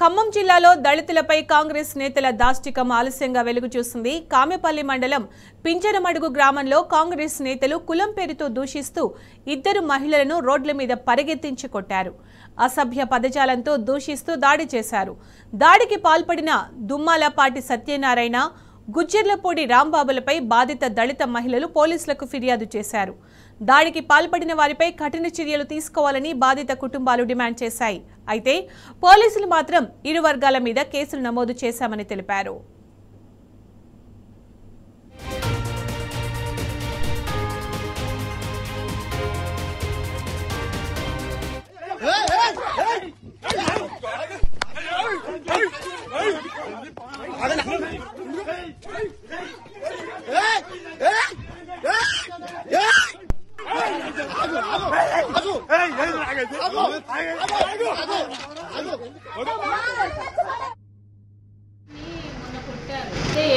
ఖమ్మం జిల్లాలో దళితులపై కాంగ్రెస్ నేతల దాష్టికం ఆలస్యంగా వెలుగు చూసింది. కామెపల్లి మండలం పింజరమడుగు గ్రామంలో కాంగ్రెస్ నేతలు కులం పేరుతో దూషిస్తూ ఇద్దరు మహిళలను రోడ్ల మీద పరిగెత్తించి కొట్టారు. అసభ్య పదజాలంతో దూషిస్తూ దాడి చేశారు. దాడికి పాల్పడిన దుమ్మాలపాటి సత్యనారాయణ, గుజ్జర్లపూడి రాంబాబులపై బాధిత దళిత మహిళలు పోలీసులకు ఫిర్యాదు చేశారు. దాడికి పాల్పడిన వారిపై కఠిన చర్యలు తీసుకోవాలని బాధిత కుటుంబాలు డిమాండ్ చేశాయి. అయితే పోలీసులు మాత్రం ఇరు వర్గాల మీద కేసులు నమోదు చేశామని తెలిపారు.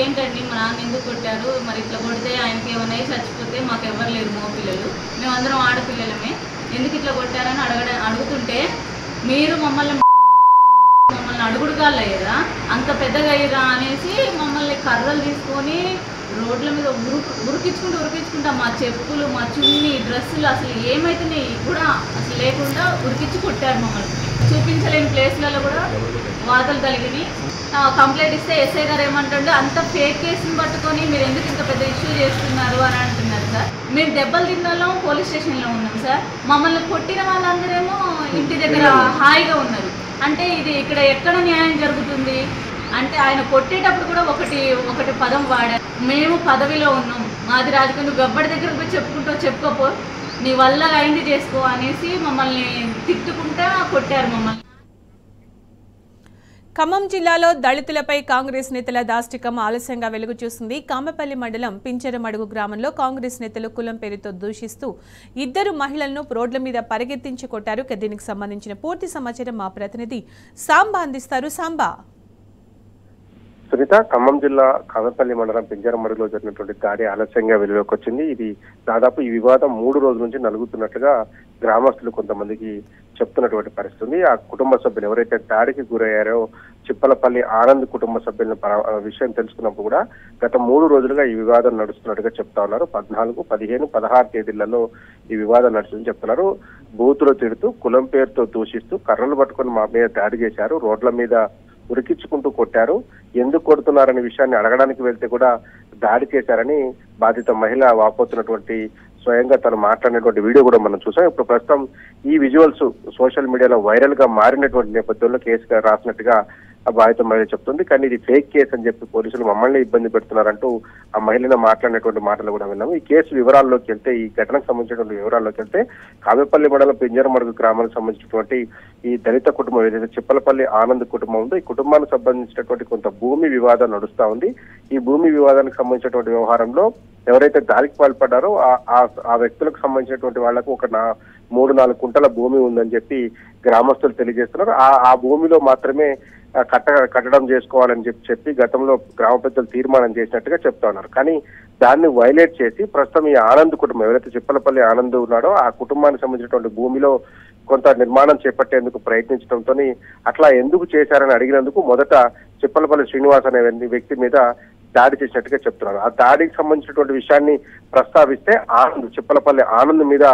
ఏంటండి మా నాన్న ఎందుకు కొట్టారు, మరి ఇట్లా కొడితే ఆయనకి ఏమైనా చచ్చిపోతే మాకు ఎవరు లేరు, మో పిల్లలు, మేమందరం ఆడపిల్లలమే, ఎందుకు ఇట్లా కొట్టారని అడుగుతుంటే మీరు మమ్మల్ని అడుగుడుగాళ్ళు అయ్యారా, అంత పెద్దగా అయ్యారా అనేసి మమ్మల్ని కర్రలు తీసుకొని రోడ్ల మీద ఉరికించుకుంటా మా చెప్పులు, మా చున్ని, డ్రెస్సులు అసలు ఏమైతున్నాయి కూడా అసలు లేకుండా ఉరికించి కొట్టారు. మమ్మల్ని చూపించలేని ప్లేస్లలో కూడా వాతలు తగిలినాయి. కంప్లైంట్ ఇస్తే ఎస్ఐ గారు ఏమంటుండే, అంత ఫేక్ కేసుని పట్టుకొని మీరు ఎందుకు ఇంత పెద్ద ఇష్యూ చేస్తున్నారు అని అంటున్నారు సార్. మేము దెబ్బలు తిన్నాలో పోలీస్ స్టేషన్లో ఉన్నాం సార్. మమ్మల్ని కొట్టిన వాళ్ళందరేమో ఇంటి దగ్గర హాయిగా ఉన్నారు. అంటే ఇది ఇక్కడ ఎక్కడ న్యాయం జరుగుతుంది అంటే ఆయన కొట్టేటప్పుడు కూడా ఒకటి పదం వాడారు, మేము పదవిలో ఉన్నాం, మాది రాజకీయ, నువ్వు గబ్బడి దగ్గరకు పోయి చెప్పుకోపో, నీ వల్ల అయింది చేసుకో అనేసి మమ్మల్ని తిట్టుకుంటా కొట్టారు మమ్మల్ని. ఖమ్మం జిల్లాలో దళితులపై కాంగ్రెస్ నేతల దాష్టికం ఆలస్యంగా వెలుగు చూసింది. కామెపల్లి మండలం పింజరమడుగు గ్రామంలో కాంగ్రెస్ నేతలు కులం పేరుతో దూషిస్తూ ఇద్దరు మహిళలను రోడ్ల మీద పరిగెత్తించి కొట్టారు. దీనికి సంబంధించిన పూర్తి సమాచారం మా ప్రతినిధి సాంబా అందిస్తారు. సాంబా. సునీత, ఖమ్మం జిల్లా కామెపల్లి మండలం పింజరమడుగులో జరిగినటువంటి దాడి ఆలస్యంగా వెలుగులోకి వచ్చింది. ఇది దాదాపు ఈ వివాదం 3 రోజుల నుంచి నలుగుతున్నట్లుగా గ్రామస్తులు కొంతమందికి చెప్తున్నటువంటి పరిస్థితి. ఆ కుటుంబ సభ్యులు ఎవరైతే దాడికి గురయ్యారో చిప్పలపల్లి ఆనంద్ కుటుంబ సభ్యుల విషయం తెలుసుకున్నప్పుడు కూడా గత 3 రోజులుగా ఈ వివాదం నడుస్తున్నట్టుగా చెప్తా ఉన్నారు. 14, 15, 16 తేదీలలో ఈ వివాదం నడుస్తుందని చెప్తున్నారు. బూతులో తిడుతూ కులం పేరుతో దూషిస్తూ కర్రలు పట్టుకొని మా మీద దాడి చేశారు, రోడ్ల మీద ఉరికించుకుంటూ కొట్టారు, ఎందుకు కొడుతున్నారనే విషయాన్ని అడగడానికి వెళ్తే కూడా దాడి చేశారని బాధిత మహిళ వాపోతున్నటువంటి స్వయంగా తను మాట్లాడినటువంటి వీడియో కూడా మనం చూసాం. ఇప్పుడు ప్రస్తుతం ఈ విజువల్స్ సోషల్ మీడియాలో వైరల్ గా మారినటువంటి నేపథ్యంలో కేసుగా రాసినట్టుగా ఆ బాధిత మహిళ చెప్తుంది. కానీ ఇది ఫేక్ కేసు అని చెప్పి పోలీసులు మమ్మల్ని ఇబ్బంది పెడుతున్నారంటూ ఆ మహిళను మాట్లాడినటువంటి మాటలు కూడా విన్నాము. ఈ కేసు వివరాల్లోకి వెళ్తే, ఈ ఘటనకు సంబంధించినటువంటి వివరాల్లోకి వెళ్తే, కామెపల్లి మండలం పింజరమడుగు గ్రామానికి సంబంధించినటువంటి ఈ దళిత కుటుంబం ఏదైతే చిప్పలపల్లి ఆనంద్ కుటుంబం ఉందో, ఈ కుటుంబానికి సంబంధించినటువంటి కొంత భూమి వివాదం నడుస్తా ఉంది. ఈ భూమి వివాదానికి సంబంధించినటువంటి వ్యవహారంలో ఎవరైతే దాడికి పాల్పడ్డారో ఆ వ్యక్తులకు సంబంధించినటువంటి వాళ్లకు ఒక 3-4 కుంటల భూమి ఉందని చెప్పి గ్రామస్తులు తెలియజేస్తున్నారు. ఆ భూమిలో మాత్రమే కట్టడం చేసుకోవాలని చెప్పి గతంలో గ్రామ పెద్దలు తీర్మానం చేసినట్టుగా చెప్తా ఉన్నారు. కానీ దాన్ని వైలేట్ చేసి ప్రస్తుతం ఈ ఆనంద్ కుటుంబం ఎవరైతే చిప్పలపల్లి ఆనంద్ ఉన్నాడో ఆ కుటుంబానికి సంబంధించినటువంటి భూమిలో కొంత నిర్మాణం చేపట్టేందుకు ప్రయత్నించడంతో అట్లా ఎందుకు చేశారని అడిగినందుకు మొదట చిప్పలపల్లి శ్రీనివాస్ అనే వ్యక్తి మీద దాడి చేసినట్టుగా చెప్తున్నారు. ఆ దాడికి సంబంధించినటువంటి విషయాన్ని ప్రస్తావిస్తే చిప్పలపల్లి ఆనంద్ మీద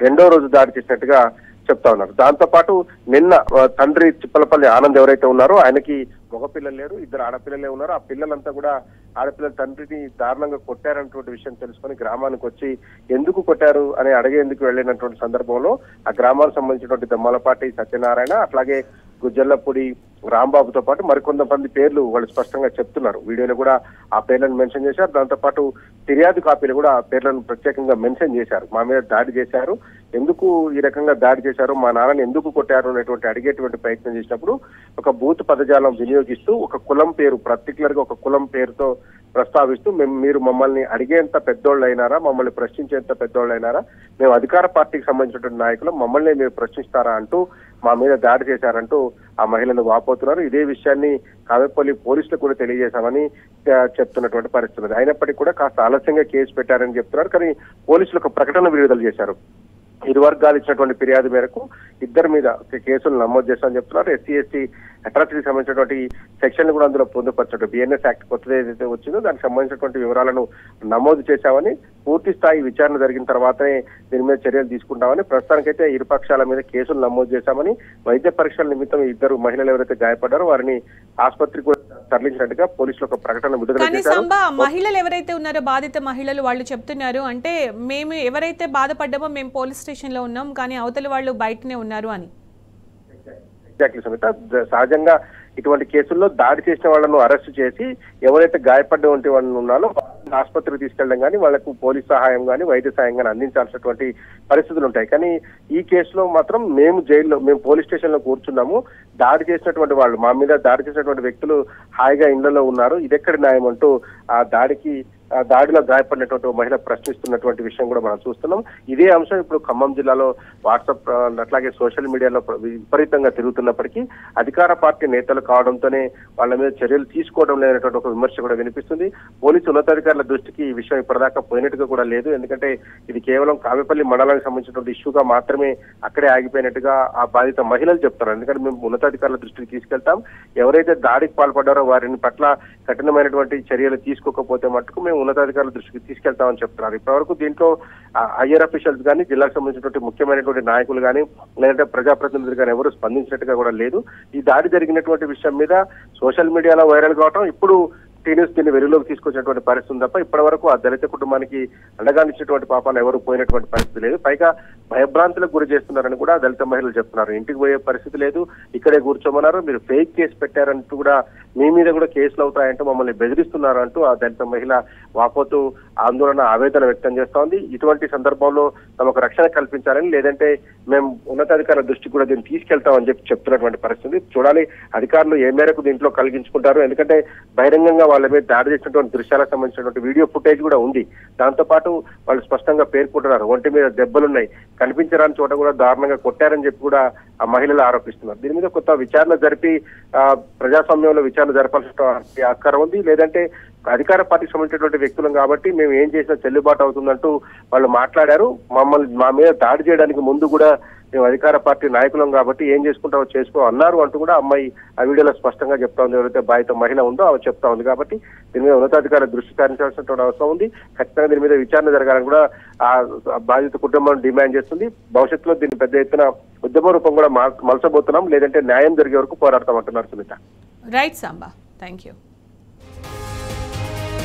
2వ రోజు దాడి చేసినట్టుగా చెప్తా ఉన్నారు. దాంతో పాటు నిన్న తండ్రి చిప్పలపల్లి ఆనంద్ ఎవరైతే ఉన్నారో ఆయనకి మగపిల్లలు లేరు, 2 ఆడపిల్లలే ఉన్నారు. ఆ పిల్లలంతా కూడా ఆడపిల్లల తండ్రిని దారుణంగా కొట్టారన్నటువంటి విషయం తెలుసుకొని గ్రామానికి వచ్చి ఎందుకు కొట్టారు అని అడిగేందుకు వెళ్ళినటువంటి సందర్భంలో ఆ గ్రామానికి సంబంధించినటువంటి దమ్మాలపాటి సత్యనారాయణ, అట్లాగే గుజ్జర్లపూడి రాంబాబుతో పాటు మరికొంతమంది పేర్లు వాళ్ళు స్పష్టంగా చెప్తున్నారు. వీడియోలో కూడా ఆ పేర్లను మెన్షన్ చేశారు. దాంతో పాటు ఫిర్యాదు కాపీలు కూడా ఆ పేర్లను ప్రత్యేకంగా మెన్షన్ చేశారు. మా మీద దాడి చేశారు, ఎందుకు ఈ రకంగా దాడి చేశారు, మా నాన్నని ఎందుకు కొట్టారు అనేటువంటి అడిగేటువంటి ప్రయత్నం చేసినప్పుడు ఒక బూత్ పదజాలం వినియోగిస్తూ ఒక కులం పేరు, పర్టికులర్ గా ఒక కులం పేరుతో ప్రస్తావిస్తూ మీరు మమ్మల్ని అడిగేంత పెద్దోళ్ళు అయినారా, మమ్మల్ని ప్రశ్నించేంత పెద్దోళ్ళు అయినారా, మేము అధికార పార్టీకి సంబంధించినటువంటి నాయకులు, మమ్మల్ని మీరు ప్రశ్నిస్తారా అంటూ మా మీద దాడి చేశారంటూ ఆ మహిళలు వాపోతున్నారు. ఇదే విషయాన్ని కామెపల్లి పోలీసులకు కూడా తెలియజేశామని చెప్తున్నటువంటి పరిస్థితి. అయినప్పటికీ కూడా కాస్త ఆలస్యంగా కేసు పెట్టారని చెప్తున్నారు. కానీ పోలీసులు ఒక ప్రకటన విడుదల చేశారు. ఇరు వర్గాలు ఇచ్చినటువంటి ఫిర్యాదు మేరకు ఇద్దరి మీద కేసులు నమోదు చేస్తామని చెప్తున్నారు. ఎస్సీ ఎస్టీ అట్రాసిటీకి సంబంధించినటువంటి సెక్షన్లు కూడా అందులో పొందుపరచడం బిఎన్ఎస్ యాక్ట్ కొత్తది ఏదైతే వచ్చిందో దానికి సంబంధించినటువంటి వివరాలను నమోదు చేశామని, పూర్తి స్థాయి విచారణ జరిగిన తర్వాతనే దీని మీద చర్యలు తీసుకుంటామని, ప్రస్తుతానికైతే ఇరు పక్షాల మీద కేసులు నమోదు చేశామని, వైద్య పరీక్షల నిమిత్తం ఇద్దరు మహిళలు ఎవరైతే గాయపడ్డారో వారిని ఆసుపత్రికి కూడా తరలించినట్టుగా పోలీసులు ఒక ప్రకటన విడుదల చేశారు. మహిళలు ఎవరైతే ఉన్నారో బాధిత మహిళలు వాళ్ళు చెప్తున్నారు అంటే మేము ఎవరైతే బాధపడ్డామో మేము పోలీస్ స్టేషన్ లో ఉన్నాం కానీ అవతల వాళ్ళు బయటనే ఉన్నారు అని. ఎగ్జాక్ట్లీ సునీత, సహజంగా ఇటువంటి కేసుల్లో దాడి చేసిన వాళ్ళను అరెస్ట్ చేసి ఎవరైతే గాయపడ్డటువంటి వాళ్ళు ఉన్నారో ఆసుపత్రికి తీసుకెళ్ళడం కానీ వాళ్ళకు పోలీస్ సహాయం కానీ వైద్య సహాయం కానీ అందించాల్సినటువంటి పరిస్థితులు ఉంటాయి. కానీ ఈ కేసులో మాత్రం మేము పోలీస్ స్టేషన్ లో కూర్చున్నాము, దాడి చేసినటువంటి వాళ్ళు మా మీద దాడి చేసినటువంటి వ్యక్తులు హాయిగా ఇళ్లలో ఉన్నారు, ఇదెక్కడి న్యాయం అంటూ దాడిలో గాయపడినటువంటి మహిళ ప్రశ్నిస్తున్నటువంటి విషయం కూడా మనం చూస్తున్నాం. ఇదే అంశం ఇప్పుడు ఖమ్మం జిల్లాలో వాట్సాప్ అట్లాగే సోషల్ మీడియాలో విపరీతంగా తిరుగుతున్నప్పటికీ అధికార పార్టీ నేతలు కావడంతోనే వాళ్ళ మీద చర్యలు తీసుకోవడం లేనటువంటి ఒక విమర్శ కూడా వినిపిస్తుంది. పోలీసు ఉన్నతాధికారుల దృష్టికి ఈ విషయం ఇప్పటిదాకా పోయినట్టుగా కూడా లేదు. ఎందుకంటే ఇది కేవలం కామెపల్లి మండలానికి సంబంధించినటువంటి ఇష్యూగా మాత్రమే అక్కడే ఆగిపోయినట్టుగా ఆ బాధిత మహిళలు చెప్తున్నారు. ఎందుకంటే మేము ఉన్నతాధికారుల దృష్టికి తీసుకెళ్తాం, ఎవరైతే దాడికి పాల్పడ్డారో వారిని పట్ల కఠినమైనటువంటి చర్యలు తీసుకోకపోతే మటుకు మేము ఉన్నతాధికారుల దృష్టికి తీసుకెళ్తామని చెప్తున్నారు. ఇప్పటివరకు దీంట్లో హయ్యర్ అఫీషియల్స్ కానీ జిల్లాకు సంబంధించినటువంటి ముఖ్యమైనటువంటి నాయకులు కానీ లేదంటే ప్రజాప్రతినిధులు కానీ ఎవరు స్పందించినట్టుగా కూడా లేదు. ఈ దాడి జరిగినటువంటి విషయం మీద సోషల్ మీడియాలో వైరల్ కావడం ఇప్పుడు టీన్యూస్ దీన్ని వెలుగులోకి తీసుకొచ్చినటువంటి పరిస్థితి తప్ప ఇప్పటి వరకు ఆ దళిత కుటుంబానికి అండగానిచ్చినటువంటి పాపాలు ఎవరు పోయినటువంటి పరిస్థితి లేదు. పైగా భయభ్రాంతులకు గురి చేస్తున్నారని కూడా దళిత మహిళలు చెప్తున్నారు. ఇంటికి పోయే పరిస్థితి లేదు, ఇక్కడే కూర్చోమన్నారు, మీరు ఫేక్ కేసు పెట్టారంటూ కూడా మీ మీద కూడా కేసులు అవుతాయంటూ మమ్మల్ని బెదిరిస్తున్నారు అంటూ ఆ దళిత మహిళ వాపోతూ ఆందోళన ఆవేదన వ్యక్తం చేస్తోంది. ఇటువంటి సందర్భంలో తమకు రక్షణ కల్పించాలని లేదంటే మేము ఉన్నతాధికారుల దృష్టికి కూడా దీన్ని తీసుకెళ్తామని చెప్తున్నటువంటి పరిస్థితి. చూడాలి అధికారులు ఏ మేరకు దీంట్లో కలిగించుకుంటారు. ఎందుకంటే బహిరంగంగా వాళ్ళ మీద దాడి చేసినటువంటి దృశ్యాలకు సంబంధించినటువంటి వీడియో ఫుటేజ్ కూడా ఉంది. దాంతో పాటు వాళ్ళు స్పష్టంగా పేర్కొంటున్నారు ఒంటి మీద దెబ్బలున్నాయి, కనిపించరాని చోట కూడా దారుణంగా కొట్టారని చెప్పి కూడా ఆ మహిళలు ఆరోపిస్తున్నారు. దీని మీద కొత్త విచారణ జరిపి ప్రజాస్వామ్యంలో విచారణ జరపాల్సిన ఆస్కారం ఉంది. లేదంటే అధికార పార్టీకి సంబంధించినటువంటి వ్యక్తులం కాబట్టి మేము ఏం చేసినా చెల్లుబాటు అవుతుందంటూ వాళ్ళు మాట్లాడారు. మా మీద దాడి చేయడానికి ముందు కూడా మేము అధికార పార్టీ నాయకులం కాబట్టి ఏం చేసుకుంటామో చేసుకో అన్నారు అంటూ కూడా అమ్మాయి ఆ వీడియోలో స్పష్టంగా చెప్తా ఉంది. ఎవరైతే బాధిత మహిళ ఉందో ఆమె చెప్తా ఉంది. కాబట్టి దీని మీద ఉన్నతాధికారుల దృష్టి సారించాల్సినటువంటి అవసరం ఉంది. ఖచ్చితంగా దీని మీద విచారణ జరగాలని కూడా ఆ బాధిత కుటుంబం డిమాండ్ చేస్తుంది. భవిష్యత్తులో దీన్ని పెద్ద ఎత్తున ఉద్యమ రూపం కూడా మలసబోతున్నాం, లేదంటే న్యాయం జరిగే వరకు పోరాడతాం అంటున్నారు Sunitha. Right Samba, thank you.